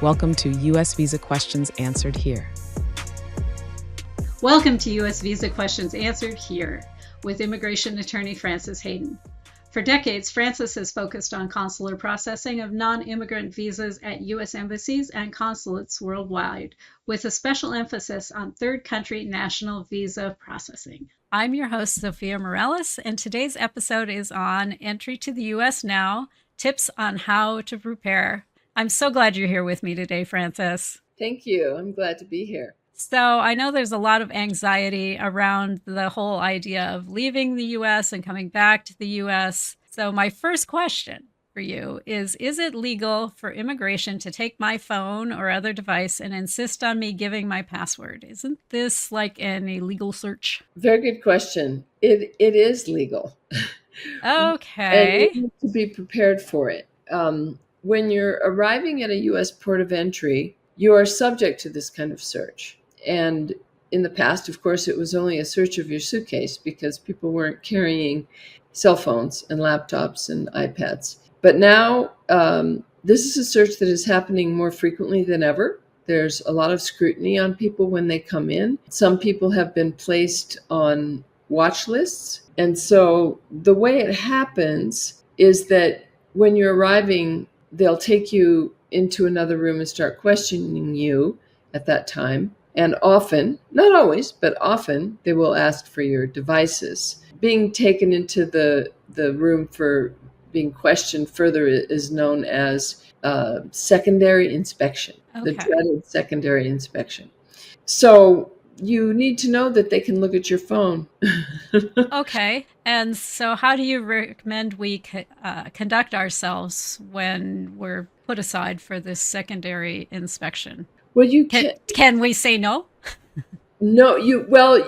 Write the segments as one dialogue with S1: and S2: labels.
S1: Welcome to U.S. Visa Questions Answered Here.
S2: Welcome to U.S. Visa Questions Answered Here with Immigration Attorney Frances Hayden. For decades, Frances has focused on consular processing of non-immigrant visas at U.S. embassies and consulates worldwide, with a special emphasis on third country national visa processing.
S3: I'm your host, Sophia Morales, and today's episode is on entry to the U.S. now, tips on how to prepare. I'm so glad you're here with me today, Frances.
S4: Thank you. I'm glad to be here.
S3: So I know there's a lot of anxiety around the whole idea of leaving the U.S. and coming back to the U.S. So my first question for you is it legal for immigration to take my phone or other device and insist on me giving my password? Isn't this like an illegal search?
S4: Very good question. It is legal.
S3: Okay.
S4: And you need to be prepared for it. When you're arriving at a U.S. port of entry, you are subject to this kind of search. And in the past, of course, it was only a search of your suitcase because people weren't carrying cell phones and laptops and iPads. But now this is a search that is happening more frequently than ever. There's a lot of scrutiny on people when they come in. Some people have been placed on watch lists. And so the way it happens is that when you're arriving, they'll take you into another room and start questioning you at that time. And often, not always, but often, they will ask for your devices. Being taken into the room for being questioned further is known as secondary inspection, The dreaded secondary inspection. So you need to know that they can look at your phone.
S3: Okay. And so how do you recommend we conduct ourselves when we're put aside for this secondary inspection?
S4: Well, you
S3: can we say no?
S4: No,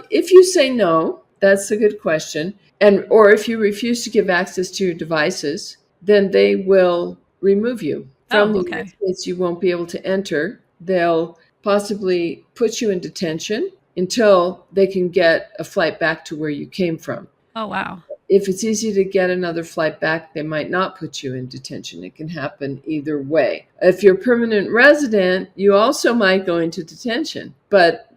S4: if you say no, that's a good question. Or if you refuse to give access to your devices, then they will remove you from the United States. You won't be able to enter. They'll possibly put you in detention until they can get a flight back to where you came from.
S3: Oh, wow.
S4: If it's easy to get another flight back, they might not put you in detention. It can happen either way. If you're a permanent resident, you also might go into detention, but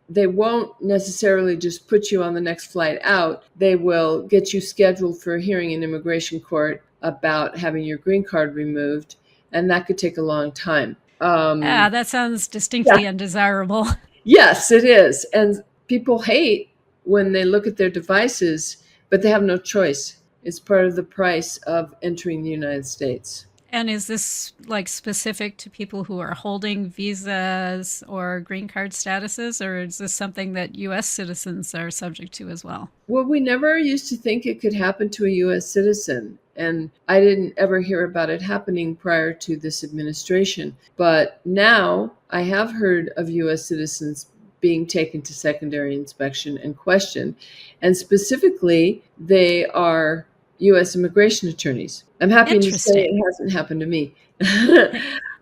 S4: they won't necessarily just put you on the next flight out. They will get you scheduled for a hearing in immigration court about having your green card removed, and that could take a long time.
S3: That sounds distinctly undesirable.
S4: Yes, it is. And people hate when they look at their devices, but they have no choice. It's part of the price of entering the United States.
S3: And is this like specific to people who are holding visas or green card statuses, or is this something that U.S. citizens are subject to as well?
S4: Well, we never used to think it could happen to a U.S. citizen, and I didn't ever hear about it happening prior to this administration. But now I have heard of U.S. citizens being taken to secondary inspection and questioned, and specifically, they are U.S. immigration attorneys. I'm happy to say it hasn't happened to me.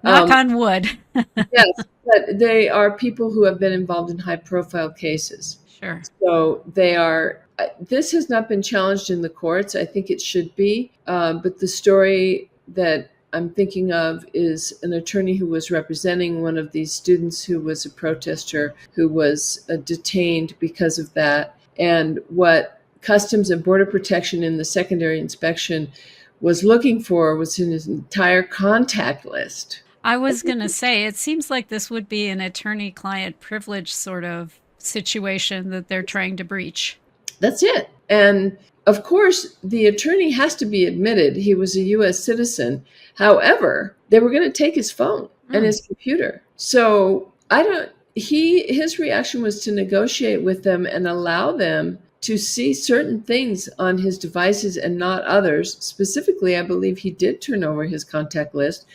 S3: Knock on wood.
S4: Yes, but they are people who have been involved in high-profile cases.
S3: Sure.
S4: So they are. This has not been challenged in the courts. I think it should be. But the story that I'm thinking of is an attorney who was representing one of these students who was a protester who was detained because of that. And what Customs and Border Protection in the secondary inspection was looking for was his entire contact list.
S3: I was going to say, it seems like this would be an attorney-client privilege sort of situation that they're trying to breach.
S4: That's it. And of course, the attorney has to be admitted he was a U.S. citizen. However, they were going to take his phone and his computer. So his reaction was to negotiate with them and allow them to see certain things on his devices and not others. Specifically, I believe he did turn over his contact list,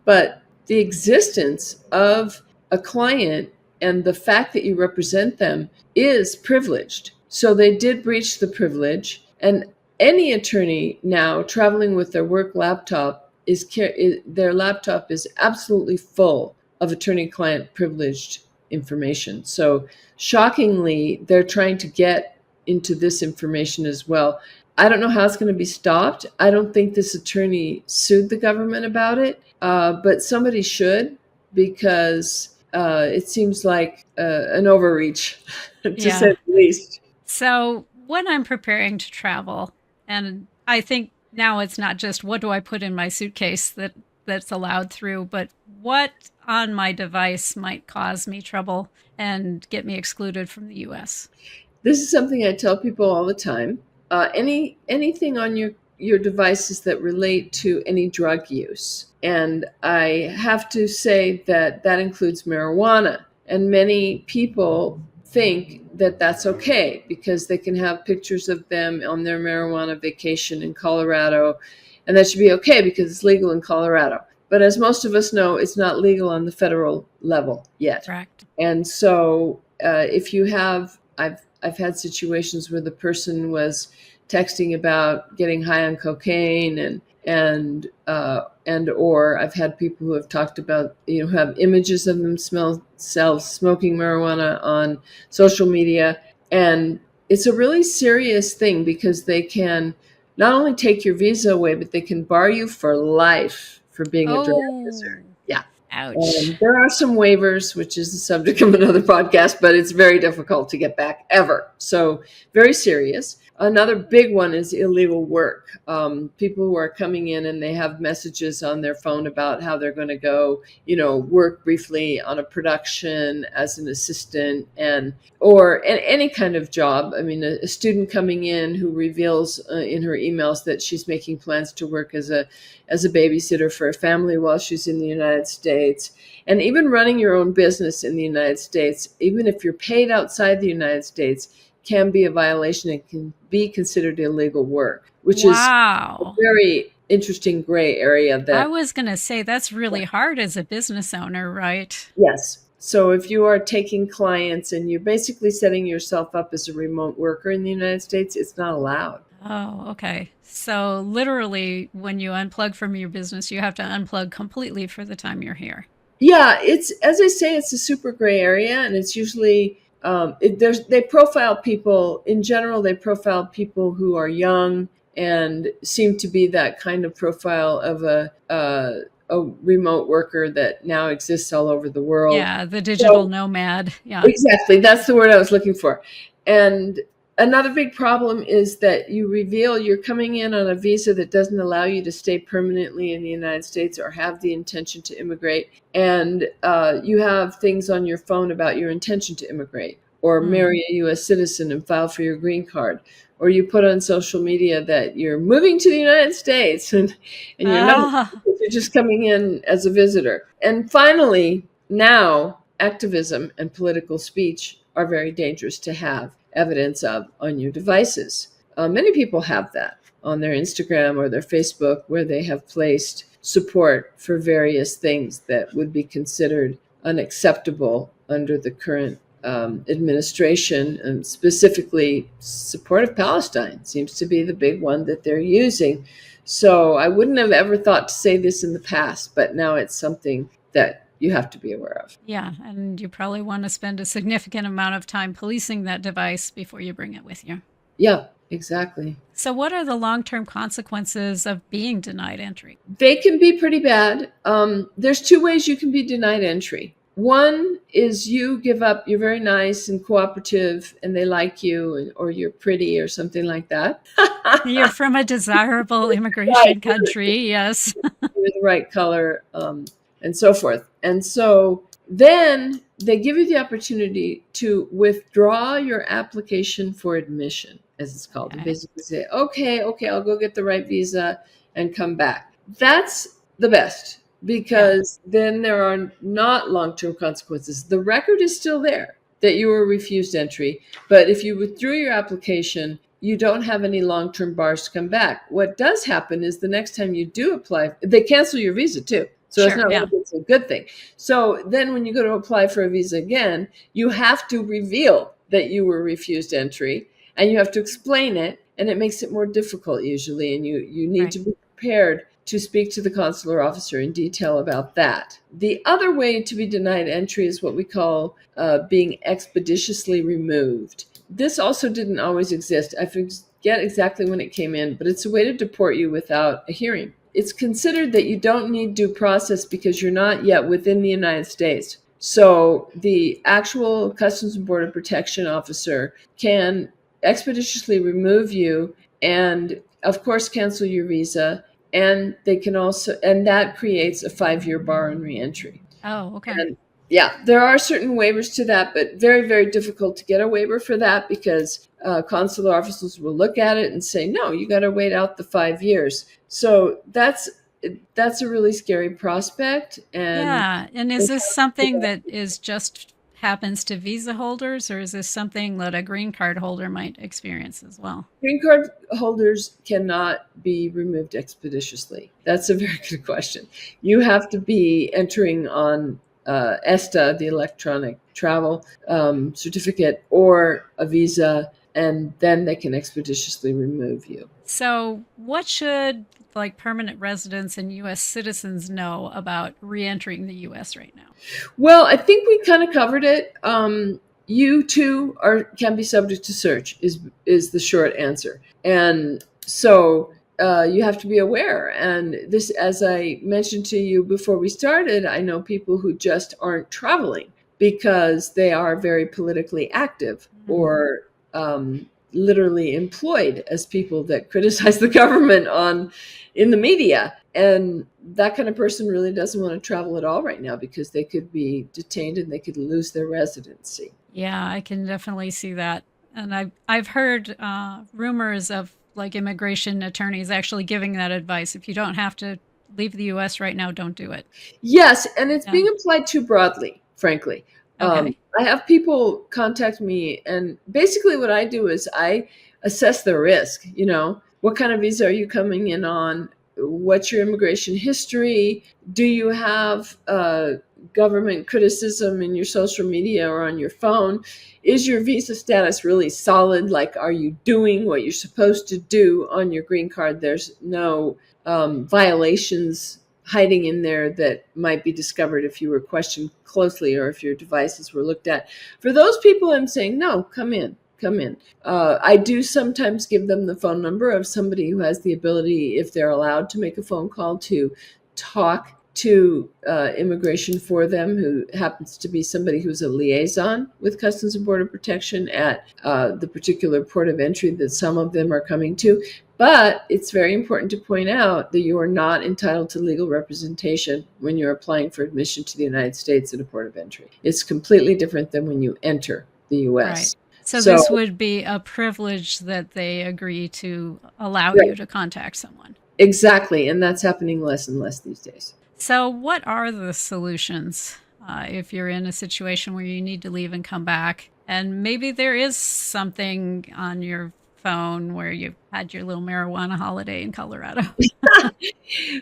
S4: but the existence of a client and the fact that you represent them is privileged. So they did breach the privilege, and any attorney now traveling with their work laptop their laptop is absolutely full of attorney-client privileged information. So shockingly, they're trying to get into this information as well. I don't know how it's going to be stopped. I don't think this attorney sued the government about it, but somebody should, because it seems like an overreach, to say
S3: Yeah.
S4: the least.
S3: So when I'm preparing to travel, and I think now it's not just what do I put in my suitcase that's allowed through, but what on my device might cause me trouble and get me excluded from the US.
S4: This is something I tell people all the time. Anything on your devices that relate to any drug use, and I have to say that that includes marijuana. And many people think that that's okay because they can have pictures of them on their marijuana vacation in Colorado, and that should be okay because it's legal in Colorado. But as most of us know, it's not legal on the federal level yet.
S3: Correct.
S4: And so, if you have, I've had situations where the person was texting about getting high on cocaine, and or I've had people who have talked about, who have images of themselves smoking marijuana on social media. And it's a really serious thing because they can not only take your visa away, but they can bar you for life for being a drug user. Yeah.
S3: Ouch.
S4: There are some waivers, which is the subject of another podcast, but it's very difficult to get back ever. So very serious. Another big one is illegal work. People who are coming in and they have messages on their phone about how they're going to go, work briefly on a production as an assistant, or any kind of job. I mean, a student coming in who reveals in her emails that she's making plans to work as a babysitter for a family while she's in the United States. And even running your own business in the United States, even if you're paid outside the United States, can be a violation and can be considered illegal work, which is a very interesting gray area.
S3: I was going to say that's really hard as a business owner, right?
S4: Yes. So if you are taking clients and you're basically setting yourself up as a remote worker in the United States, it's not allowed.
S3: Oh, okay. So literally, when you unplug from your business, you have to unplug completely for the time you're here.
S4: Yeah, it's, as I say, it's a super gray area, and it's usually they profile people in general. They profile people who are young and seem to be that kind of profile of a remote worker that now exists all over the world.
S3: Yeah, the digital nomad. Yeah,
S4: exactly. That's the word I was looking for. And another big problem is that you reveal you're coming in on a visa that doesn't allow you to stay permanently in the United States or have the intention to immigrate. And you have things on your phone about your intention to immigrate or marry a U.S. citizen and file for your green card. Or you put on social media that you're moving to the United States and you're not, you're just coming in as a visitor. And finally, now activism and political speech are very dangerous to have evidence of on your devices. Many people have that on their Instagram or their Facebook, where they have placed support for various things that would be considered unacceptable under the current administration, and specifically support of Palestine seems to be the big one that they're using. So I wouldn't have ever thought to say this in the past, but now it's something that you have to be aware of.
S3: Yeah, and you probably want to spend a significant amount of time policing that device before you bring it with you.
S4: Yeah, exactly.
S3: So what are the long-term consequences of being denied entry?
S4: They can be pretty bad. There's two ways you can be denied entry. One is you give up, you're very nice and cooperative and they like you, or you're pretty or something like that.
S3: You're from a desirable immigration country, yes.
S4: You're the right color, and so forth. And so then they give you the opportunity to withdraw your application for admission, as it's called.
S3: Okay.
S4: They basically say, okay, I'll go get the right visa and come back. That's the best, because then there are not long-term consequences. The record is still there that you were refused entry, but if you withdrew your application, you don't have any long-term bars to come back. What does happen is the next time you do apply, they cancel your visa too. So it's not like it's a good thing. So then when you go to apply for a visa again, you have to reveal that you were refused entry, and you have to explain it, and it makes it more difficult usually, and you need to be prepared to speak to the consular officer in detail about that. The other way to be denied entry is what we call being expeditiously removed. This also didn't always exist. I've get exactly when it came in, but it's a way to deport you without a hearing. It's considered that you don't need due process because you're not yet within the United States. So the actual Customs and Border Protection officer can expeditiously remove you and, of course, cancel your visa. And they can also, and that creates a 5-year bar on reentry.
S3: Oh, okay.
S4: And yeah, there are certain waivers to that, but very, very difficult to get a waiver for that because consular officers will look at it and say, no, you got to wait out the 5 years. So that's a really scary prospect. And
S3: yeah. And is this something that is just happens to visa holders, or is this something that a green card holder might experience as well?
S4: Green card holders cannot be removed expeditiously. That's a very good question. You have to be entering on ESTA, the electronic travel certificate, or a visa, and then they can expeditiously remove you.
S3: So what should permanent residents and U.S. citizens know about re-entering the U.S. right now?
S4: Well, I think we kind of covered it. You too can be subject to search is the short answer. And so you have to be aware. And this, as I mentioned to you before we started, I know people who just aren't traveling because they are very politically active or literally employed as people that criticize the government in the media. And that kind of person really doesn't want to travel at all right now because they could be detained and they could lose their residency.
S3: Yeah, I can definitely see that. And I've heard rumors of immigration attorneys actually giving that advice. If you don't have to leave the U.S. right now, don't do it.
S4: Yes, and it's being applied too broadly, frankly.
S3: Okay.
S4: I have people contact me, and basically what I do is I assess the risk. What kind of visa are you coming in on? What's your immigration history? Do you have government criticism in your social media or on your phone? Is your visa status really solid? Are you doing what you're supposed to do on your green card? There's no violations hiding in there that might be discovered if you were questioned closely or if your devices were looked at. For those people, I'm saying, no, come in. I do sometimes give them the phone number of somebody who has the ability, if they're allowed to make a phone call, to talk to immigration for them, who happens to be somebody who's a liaison with Customs and Border Protection at the particular port of entry that some of them are coming to. But it's very important to point out that you are not entitled to legal representation when you're applying for admission to the United States at a port of entry. It's completely different than when you enter the U.S.
S3: Right. So this would be a privilege that they agree to allow you to contact someone.
S4: Exactly. And that's happening less and less these days.
S3: So what are the solutions if you're in a situation where you need to leave and come back? And maybe there is something on your phone where you had your little marijuana holiday in Colorado.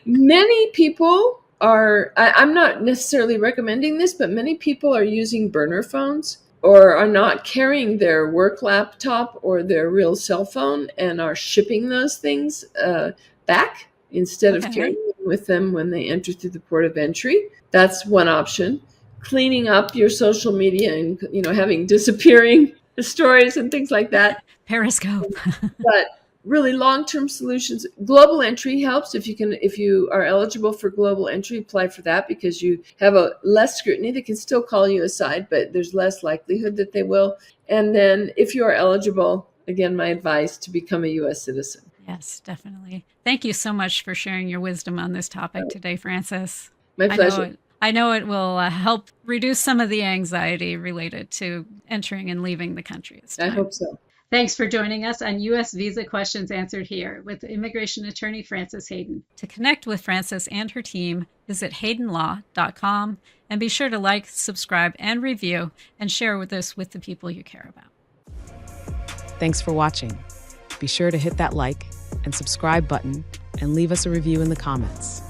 S4: Many people are, I'm not necessarily recommending this, but many people are using burner phones or are not carrying their work laptop or their real cell phone and are shipping those things back instead of carrying them with them when they enter through the port of entry. That's one option. Cleaning up your social media and having disappearing stories and things like that.
S3: Periscope.
S4: But really long-term solutions. Global entry helps. If you are eligible for global entry, apply for that because you have a less scrutiny. They can still call you aside, but there's less likelihood that they will. And then if you are eligible, again, my advice to become a U.S. citizen.
S3: Yes, definitely. Thank you so much for sharing your wisdom on this topic today, Frances.
S4: My pleasure.
S3: I know it will help reduce some of the anxiety related to entering and leaving the country.
S4: I hope so.
S2: Thanks for joining us on U.S. Visa Questions Answered Here with Immigration Attorney Frances Hayden.
S3: To connect with Frances and her team, visit haydenlaw.com and be sure to like, subscribe, and review and share this with the people you care about.
S1: Thanks for watching. Be sure to hit that like and subscribe button and leave us a review in the comments.